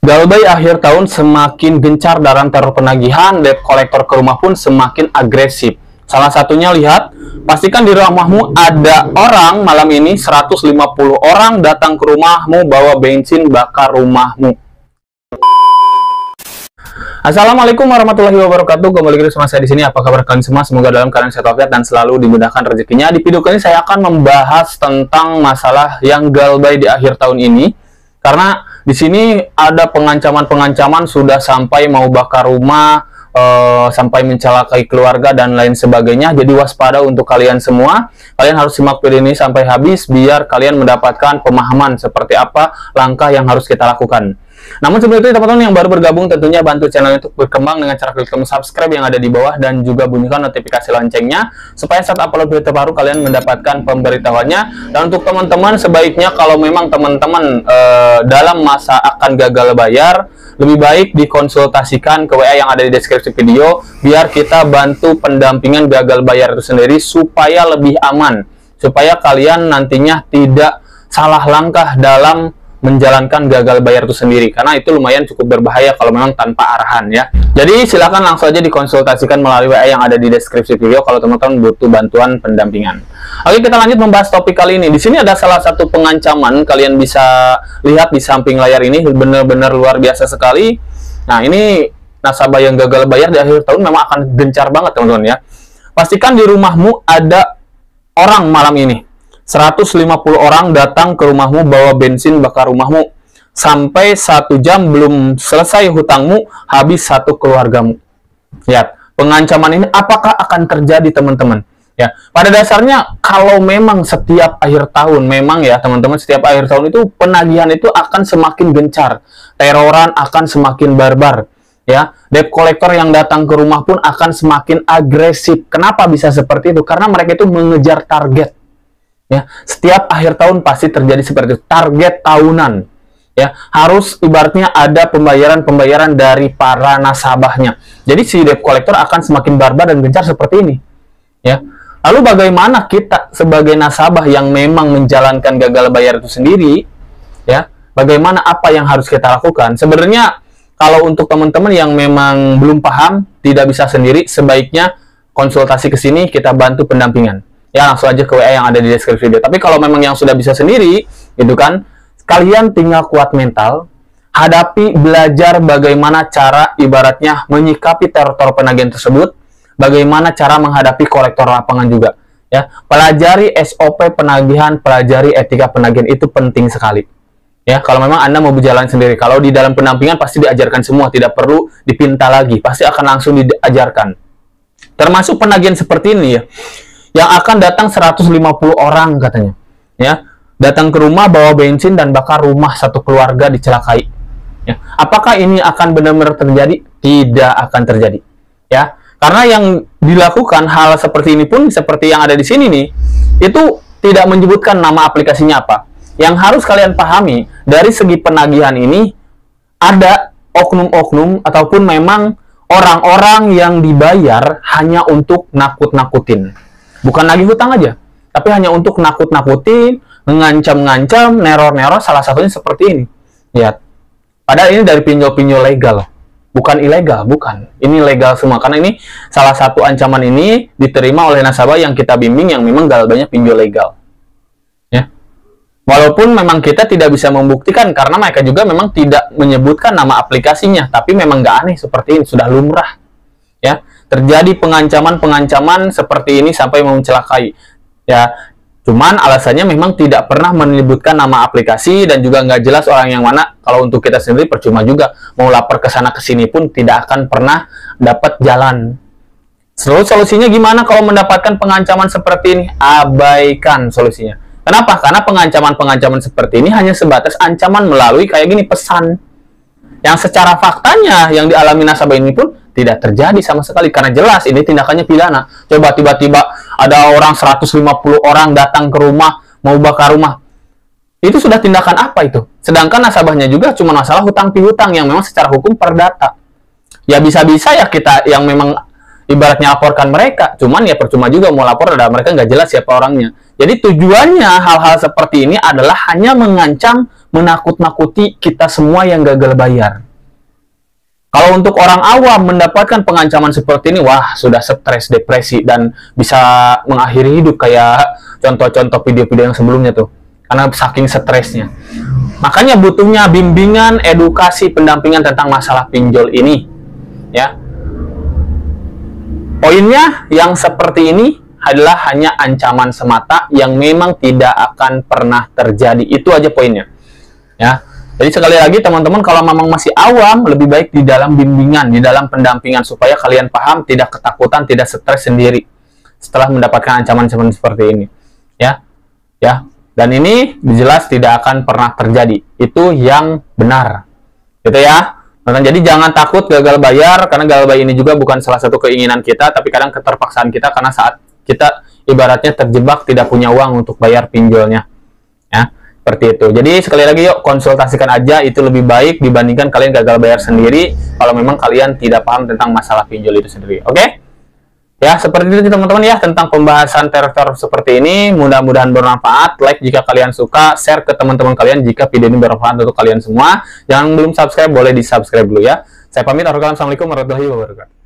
Galbay akhir tahun semakin gencar dalam teror penagihan, debt collector ke rumah pun semakin agresif. Salah satunya lihat, pastikan di rumahmu ada orang malam ini 150 orang datang ke rumahmu bawa bensin bakar rumahmu. Assalamualaikum warahmatullahi wabarakatuh. Kembali lagi bersama saya di sini. Apa kabar kalian semua? Semoga dalam keadaan sehat walafiat dan selalu dimudahkan rezekinya. Di video kali ini saya akan membahas tentang masalah yang galbay di akhir tahun ini. Karena di sini ada pengancaman-pengancaman sudah sampai mau bakar rumah, sampai mencelakai keluarga dan lain sebagainya. Jadi waspada untuk kalian semua. Kalian harus simak video ini sampai habis biar kalian mendapatkan pemahaman seperti apa langkah yang harus kita lakukan. Namun sebelum itu teman-teman yang baru bergabung tentunya bantu channel untuk berkembang dengan cara klik tombol subscribe yang ada di bawah dan juga bunyikan notifikasi loncengnya supaya saat upload video terbaru kalian mendapatkan pemberitahuannya. Dan untuk teman-teman sebaiknya kalau memang teman-teman dalam masa akan gagal bayar, lebih baik dikonsultasikan ke WA yang ada di deskripsi video biar kita bantu pendampingan gagal bayar itu sendiri supaya lebih aman, supaya kalian nantinya tidak salah langkah dalam menjalankan gagal bayar itu sendiri, karena itu lumayan cukup berbahaya kalau memang tanpa arahan ya. Jadi silakan langsung aja dikonsultasikan melalui WA yang ada di deskripsi video kalau teman-teman butuh bantuan pendampingan. Oke, kita lanjut membahas topik kali ini. Di sini ada salah satu pengancaman, kalian bisa lihat di samping layar ini, benar-benar luar biasa sekali. Nah, ini nasabah yang gagal bayar di akhir tahun memang akan gencar banget teman-teman ya. Pastikan di rumahmu ada orang malam ini. 150 orang datang ke rumahmu bawa bensin bakar rumahmu. Sampai 1 jam belum selesai hutangmu, habis satu keluargamu. Lihat, pengancaman ini apakah akan terjadi teman-teman? Ya, pada dasarnya kalau memang setiap akhir tahun, memang ya teman-teman, setiap akhir tahun itu penagihan itu akan semakin gencar. Teroran akan semakin barbar. Ya, debt collector yang datang ke rumah pun akan semakin agresif. Kenapa bisa seperti itu? Karena mereka itu mengejar target. Ya, setiap akhir tahun pasti terjadi seperti itu, target tahunan. Ya, harus ibaratnya ada pembayaran dari para nasabahnya. Jadi si debt collector akan semakin barbar dan gencar seperti ini. Ya. Lalu bagaimana kita sebagai nasabah yang memang menjalankan gagal bayar itu sendiri? Ya, bagaimana apa yang harus kita lakukan? Sebenarnya kalau untuk teman-teman yang memang belum paham, tidak bisa sendiri, sebaiknya konsultasi ke sini kita bantu pendampingan. Ya, langsung aja ke WA yang ada di deskripsi video. Tapi kalau memang yang sudah bisa sendiri, gitu kan, kalian tinggal kuat mental, hadapi, belajar bagaimana cara ibaratnya menyikapi teror penagihan tersebut, bagaimana cara menghadapi kolektor lapangan juga. Ya, pelajari SOP penagihan, pelajari etika penagihan itu penting sekali. Ya, kalau memang Anda mau berjalan sendiri, kalau di dalam pendampingan pasti diajarkan semua, tidak perlu dipinta lagi, pasti akan langsung diajarkan. Termasuk penagihan seperti ini ya. Yang akan datang 150 orang katanya. Ya, datang ke rumah bawa bensin dan bakar rumah satu keluarga dicelakai. Ya, apakah ini akan benar-benar terjadi? Tidak akan terjadi. Ya, karena yang dilakukan hal seperti ini pun seperti yang ada di sini nih, itu tidak menyebutkan nama aplikasinya apa. Yang harus kalian pahami dari segi penagihan ini ada oknum-oknum ataupun memang orang-orang yang dibayar hanya untuk nakut-nakutin. Bukan lagi hutang aja, tapi hanya untuk nakut-nakutin, mengancam-ngancam, neror-neror, salah satunya seperti ini. Ya, padahal ini dari pinjol-pinjol legal, bukan ilegal, bukan. Ini legal semua, karena ini salah satu ancaman ini diterima oleh nasabah yang kita bimbing yang memang galbanya pinjol legal. Ya, walaupun memang kita tidak bisa membuktikan, karena mereka juga memang tidak menyebutkan nama aplikasinya, tapi memang nggak aneh seperti ini, sudah lumrah. Ya, terjadi pengancaman-pengancaman seperti ini sampai mencelakai. Ya, cuman alasannya memang tidak pernah menyebutkan nama aplikasi dan juga nggak jelas orang yang mana. Kalau untuk kita sendiri percuma juga mau lapor ke sana ke sini pun tidak akan pernah dapat jalan. Solusinya gimana kalau mendapatkan pengancaman seperti ini? Abaikan solusinya. Kenapa? Karena pengancaman-pengancaman seperti ini hanya sebatas ancaman melalui kayak gini pesan. Yang secara faktanya yang dialami nasabah ini pun tidak terjadi sama sekali, karena jelas ini tindakannya pidana. Coba tiba-tiba ada orang 150 orang datang ke rumah mau bakar rumah. Itu sudah tindakan apa itu? Sedangkan nasabahnya juga cuma masalah hutang piutang yang memang secara hukum perdata. Ya bisa-bisa ya kita yang memang ibaratnya laporkan mereka, cuman ya percuma juga mau lapor, mereka nggak jelas siapa orangnya. Jadi tujuannya hal-hal seperti ini adalah hanya mengancam menakut-nakuti kita semua yang gagal bayar. Kalau untuk orang awam mendapatkan pengancaman seperti ini, wah sudah stres, depresi, dan bisa mengakhiri hidup kayak contoh-contoh video-video yang sebelumnya tuh. Karena saking stresnya. Makanya butuhnya bimbingan, edukasi, pendampingan tentang masalah pinjol ini. Ya. Poinnya yang seperti ini adalah hanya ancaman semata yang memang tidak akan pernah terjadi. Itu aja poinnya. Ya. Jadi sekali lagi teman-teman, kalau memang masih awam, lebih baik di dalam bimbingan, di dalam pendampingan supaya kalian paham, tidak ketakutan, tidak stres sendiri setelah mendapatkan ancaman-ancaman seperti ini. Ya. Ya. Dan ini jelas tidak akan pernah terjadi. Itu yang benar. Gitu ya. Jadi jangan takut gagal bayar, karena gagal bayar ini juga bukan salah satu keinginan kita, tapi kadang keterpaksaan kita karena saat kita ibaratnya terjebak tidak punya uang untuk bayar pinjolnya. Ya. Seperti itu. Jadi sekali lagi yuk konsultasikan aja, itu lebih baik dibandingkan kalian gagal bayar sendiri kalau memang kalian tidak paham tentang masalah pinjol itu sendiri. Oke? Ya, seperti itu teman-teman ya tentang pembahasan teror seperti ini. Mudah-mudahan bermanfaat. Like jika kalian suka, share ke teman-teman kalian jika video ini bermanfaat untuk kalian semua. Yang belum subscribe boleh di-subscribe dulu ya. Saya pamit. Assalamualaikum warahmatullahi wabarakatuh.